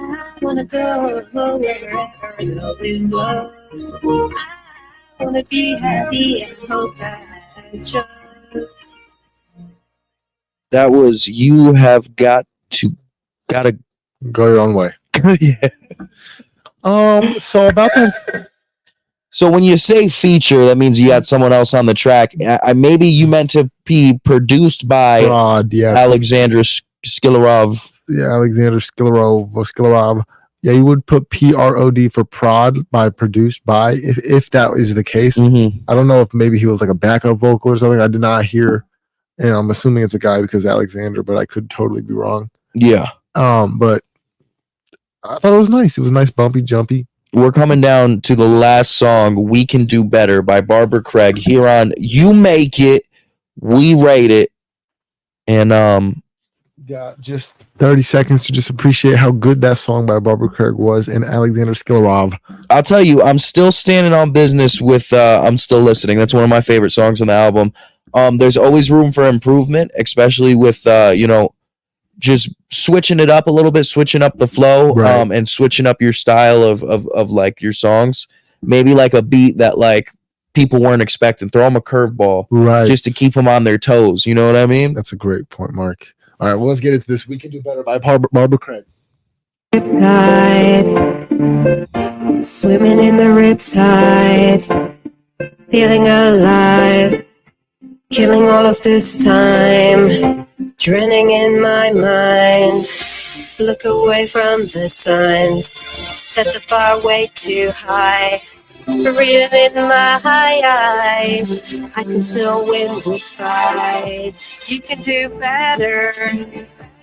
I wanna go wherever the wind blows. I wanna be happy and hope that I chose. That was You Have Gotta Go your own way. Yeah. So about that. So when you say feature, that means you got someone else on the track. Maybe you meant to be produced by Prod, yeah. Alexander Skillarov. Yeah, Alexander Skillarov. Yeah, you would put PROD for prod by produced by if that is the case. Mm-hmm. I don't know if maybe he was like a backup vocal or something. I did not hear, and I'm assuming it's a guy because Alexander, but I could totally be wrong. Yeah. But I thought it was nice. It was nice, bumpy, jumpy. We're coming down to the last song, We Can Do Better by Barbara Craig here on You Make It, We Rate It. And got just 30 seconds to just appreciate how good that song by Barbara Craig was and Alexander Skillarov. I'll tell you, I'm still standing on business with I'm Still Listening. That's one of my favorite songs on the album. There's always room for improvement, especially with just switching it up a little bit, switching up the flow, Right. and switching up your style of like your songs. Maybe like a beat that like people weren't expecting. Throw them a curveball, Right. just to keep them on their toes. You know what I mean? That's a great point, Mark. All right, well, let's get into this. We Can Do Better by Barbara Craig. Riptide, swimming in the riptide, feeling alive, killing all of this time, drowning in my mind. Look away from the signs, set the bar way too high. Breathe in my eyes, I can still win this fight. You can do better,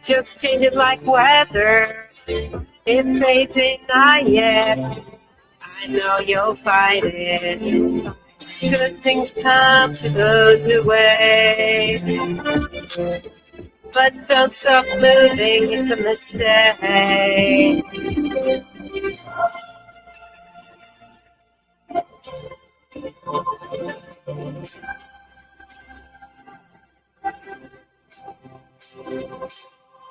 just change it like weather. If they deny it, I know you'll fight it. Good things come to those who wait. But don't stop moving, it's a mistake.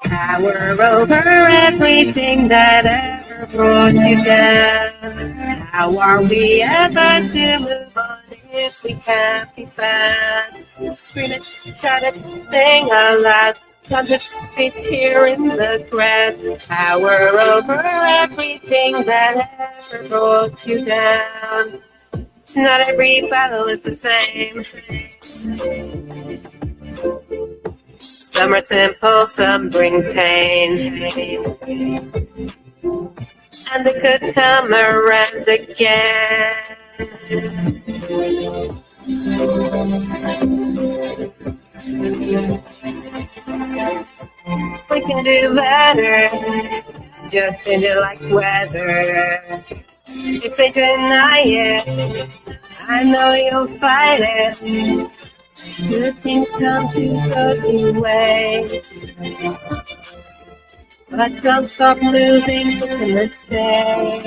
Power over everything that ever brought you down. How are we ever to move on if we can't be found? Scream it, shout it, sing aloud. Plant it, feet here in the ground. Power over everything that ever brought you down. Not every battle is the same. Some are simple, some bring pain. And they could come around again. We can do better, just change it like weather. If they deny it, I know you'll fight it. Good things come to those who wait. But don't stop moving, it's a mistake.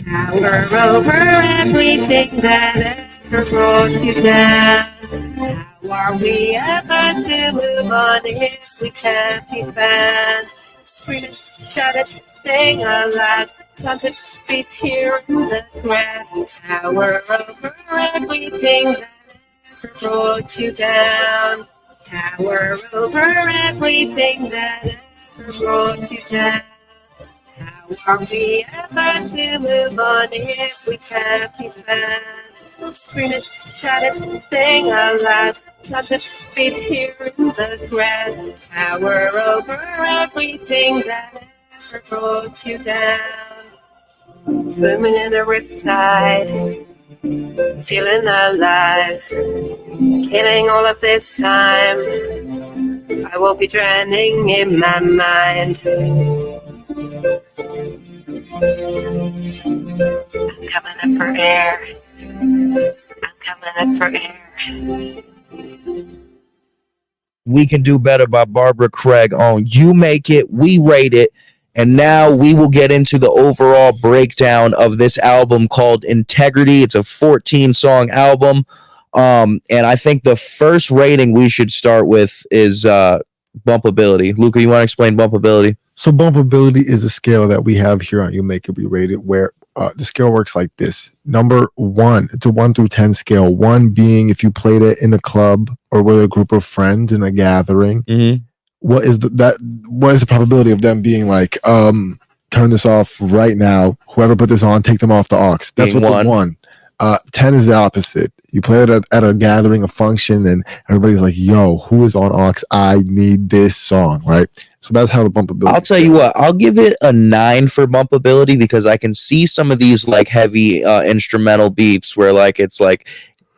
Power over everything that ever brought you down. How are we ever to move on if we can't be found? Scream it, shout it, sing aloud. Plant it, feet here in the ground. Tower over everything that ever brought you down. Tower over everything that ever brought you down. How are we ever to move on if we can't be found? Scream it, shout it, sing aloud. Plant it, feet here in the ground. Tower over everything that ever brought you down. Swimming in a riptide, feeling alive, killing all of this time. I will be drowning in my mind. I'm coming up for air. I'm coming up for air. We Can Do Better by Barbara Craig on You Make It, We Rate It. And now we will get into the overall breakdown of this album called Integrity. It's a 14-song album. And I think the first rating we should start with is bumpability. Luca, you want to explain bumpability? So bumpability is a scale that we have here on You Make It Be Rated, where the scale works like this. Number 1, it's a 1 through 10 scale. 1 being if you played it in a club or with a group of friends in a gathering. Mm-hmm. What is the probability of them being like, turn this off right now? Whoever put this on, take them off the aux. That's Being what the 1. 10 is the opposite. You play it at a gathering, a function, and everybody's like, yo, who is on aux? I need this song, right? So that's how the bumpability. I'll tell you what, I'll give it a 9 for bumpability because I can see some of these like heavy instrumental beats where like it's like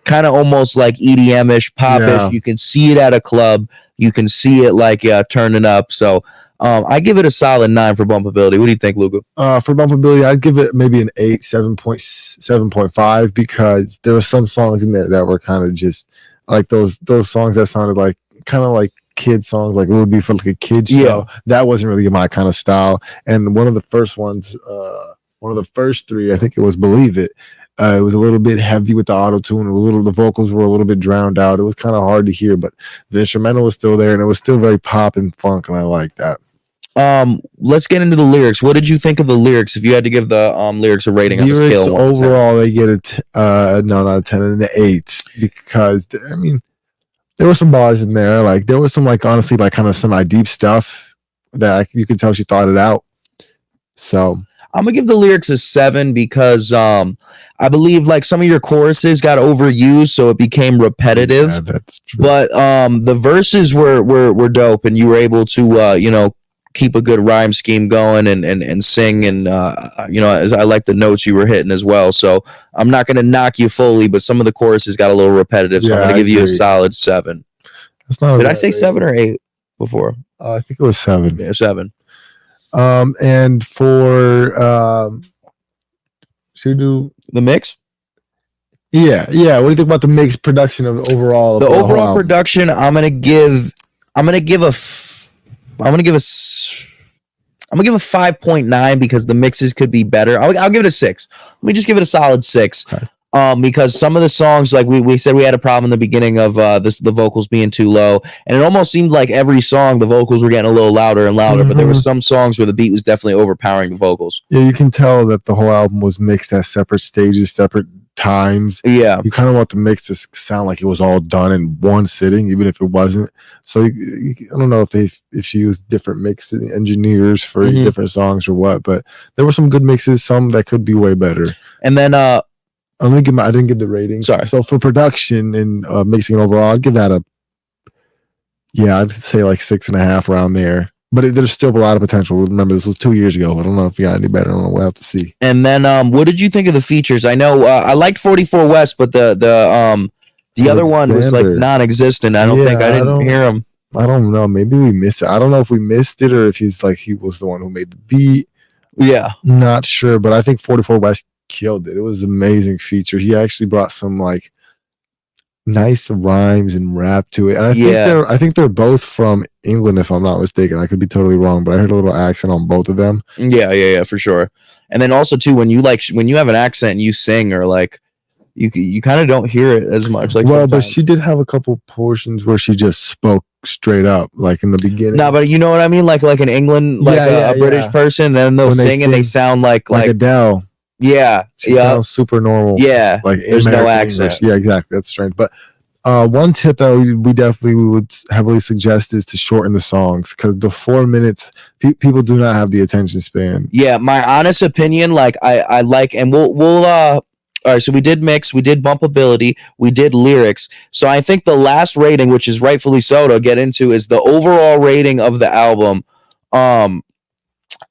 kind of almost like EDM-ish, pop-ish. Yeah. You can see it at a club. You can see it like turning up. So I give it a solid 9 for bumpability. What do you think, Luca? For bumpability, I'd give it maybe an 8, 7.5 because there were some songs in there that were kind of just like those songs that sounded like kind of like kid songs, like it would be for like a kid show. That wasn't really my kind of style. And one of the first ones, one of the first three, I think it was Believe It. It was a little bit heavy with the auto tune. The vocals were a little bit drowned out. It was kind of hard to hear, but the instrumental was still there, and it was still very pop and funk, and I like that. Let's get into the lyrics. What did you think of the lyrics? If you had to give the lyrics a rating on the scale, overall, they get not a 10 and an 8 because I mean, there were some bars in there. Like there was some honestly kind of semi-deep stuff that you could tell she thought it out. So I'm gonna give the lyrics a 7 because I believe some of your choruses got overused, so it became repetitive. Yeah, that's true. But the verses were dope, and you were able to keep a good rhyme scheme going and sing, and as I like the notes you were hitting as well. So I'm not gonna knock you fully, but some of the choruses got a little repetitive. So I'm gonna give you a solid 7. That's not. Did I say 7 or 8 before? I think it was 7. Yeah, 7. And for should we do the mix? Yeah. What do you think about the mix production of overall? The overall production, I'm gonna give a 5.9 because the mixes could be better. I'll give it a 6. Let me just give it a solid 6. Okay. Because some of the songs, like we said, we had a problem in the beginning of the vocals being too low, and it almost seemed like every song the vocals were getting a little louder and louder. But there were some songs where the beat was definitely overpowering the vocals. Yeah, you can tell that the whole album was mixed at separate stages, separate times. Yeah, you kind of want the mix to sound like it was all done in one sitting, even if it wasn't. So I don't know if she used different mix engineers for different songs or what, but there were some good mixes, some that could be way better. And then I didn't give the rating. Sorry. So for production and mixing overall, I'd give that I'd say 6.5 around there. But there's still a lot of potential. Remember, this was 2 years ago. I don't know if you got any better. I don't know. We'll have to see. And then, what did you think of the features? I know I liked 44 West, but the other one was non-existent. I didn't hear him. I don't know. Maybe we missed it. I don't know if we missed it or if he was the one who made the beat. Yeah, not sure. But I think 44 West killed it. It was an amazing feature. He actually brought some nice rhymes and rap to it. And I think they're both from England, if I'm not mistaken. I could be totally wrong, but I heard a little accent on both of them. Yeah, for sure. And then also too, when you have an accent and you sing, or you kind of don't hear it as much. But she did have a couple portions where she just spoke straight up, in the beginning. No, but you know what I mean, like in England, a British person, and then they'll sing and they sound like Adele. Yeah, she sounds super normal. Yeah, there's no accent. English. Yeah, exactly. That's strange. But one tip that we definitely would heavily suggest is to shorten the songs, because the 4 minutes, people do not have the attention span. Yeah, my honest opinion, I like, and we'll all right, so we did mix, we did bumpability, we did lyrics. So I think the last rating, which is rightfully so to get into, is the overall rating of the album.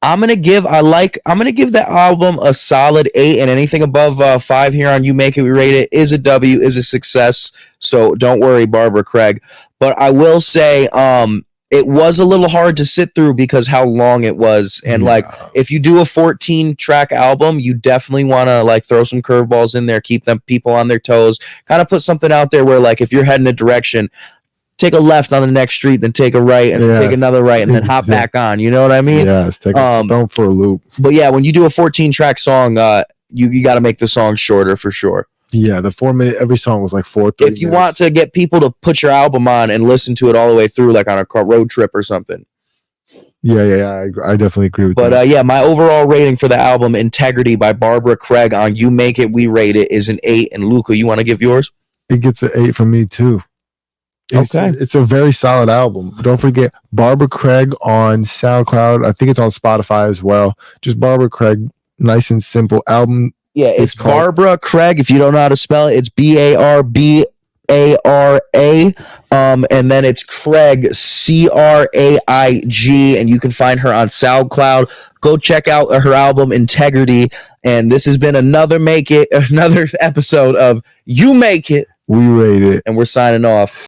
I'm gonna give the album a solid 8, and anything above 5 here on You Make It, We Rate It is a W, is a success. So don't worry, Barbara Craig. But I will say, it was a little hard to sit through because how long it was, and if you do a 14-track album, you definitely want to throw some curveballs in there, keep them people on their toes, kind of put something out there where if you're heading a direction, take a left on the next street, then take a right, and then take another right, and then hop back on. You know what I mean? Yeah, it's don't for a loop. But yeah, when you do a 14-track song, you got to make the song shorter for sure. Yeah, the 4 minute, every song was 4:30. If you want to get people to put your album on and listen to it all the way through, on a road trip or something. Yeah, I definitely agree with that. But my overall rating for the album, Integrity by Barbara Craig on You Make It, We Rate It, is an 8. And Luca, you want to give yours? It gets an 8 from me too. It's a very solid album. Don't forget Barbara Craig on SoundCloud. I think it's on Spotify as well. Just Barbara Craig, nice and simple album. Yeah, it's Barbara Craig. If you don't know how to spell it, it's BARBARA. And then it's Craig, CRAIG, and you can find her on SoundCloud. Go check out her album Integrity. And this has been another episode of You Make It, We Rate It, and we're signing off.